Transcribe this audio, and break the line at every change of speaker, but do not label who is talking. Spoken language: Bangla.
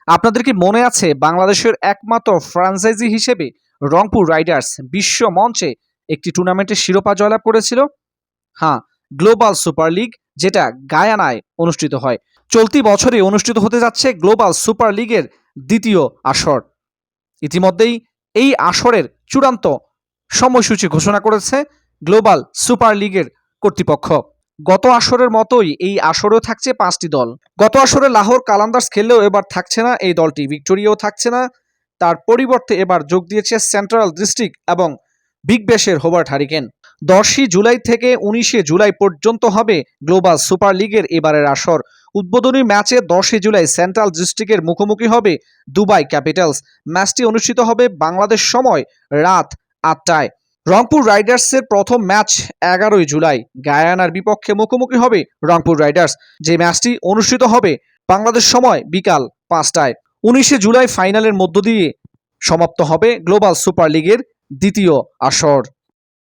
আপনাদের কি মনে আছে বাংলাদেশের একমাত্র ফ্র্যাঞ্চাইজি হিসেবে রংপুর রাইডার্স বিশ্ব মঞ্চে একটি টুর্নামেন্টের শিরোপা জয়লাভ করেছিল? হ্যাঁ, গ্লোবাল সুপার লিগ, যেটা গায়ানায় অনুষ্ঠিত হয়। চলতি বছরে অনুষ্ঠিত হতে যাচ্ছে গ্লোবাল সুপার লিগের দ্বিতীয় আসর। ইতিমধ্যেই এই আসরের চূড়ান্ত সময়সূচি ঘোষণা করেছে গ্লোবাল সুপার লিগের কর্তৃপক্ষ। গত আসরের মতোই এই আসরেও থাকছে 5টি দল। গত আসরে লাহোর কালান্দার্স খেললেও এবার থাকছে না এই দলটি, ভিক্টোরিয়াও থাকছে না। তার পরিবর্তে এবার যোগ দিয়েছে সেন্ট্রাল ডিস্ট্রিক্ট এবং বিগ ব্যাশের হোবার্ট হারিকেন। 10ই জুলাই থেকে 19শে জুলাই পর্যন্ত হবে গ্লোবাল সুপার লিগের এবারের আসর। উদ্বোধনী ম্যাচে 10ই জুলাই সেন্ট্রাল ডিস্ট্রিক্টের মুখোমুখি হবে দুবাই ক্যাপিটালস। ম্যাচটি অনুষ্ঠিত হবে বাংলাদেশ সময় রাত 8টায়। রংপুর রাইডার্সের প্রথম ম্যাচ 11ই জুলাই গায়ানার বিপক্ষে মুখোমুখি হবে রংপুর রাইডার্স, যে ম্যাচটি অনুষ্ঠিত হবে বাংলাদেশ সময় বিকাল 5টায়। 19শে জুলাই ফাইনালের মধ্য দিয়ে সমাপ্ত হবে গ্লোবাল সুপার লিগের দ্বিতীয় আসর।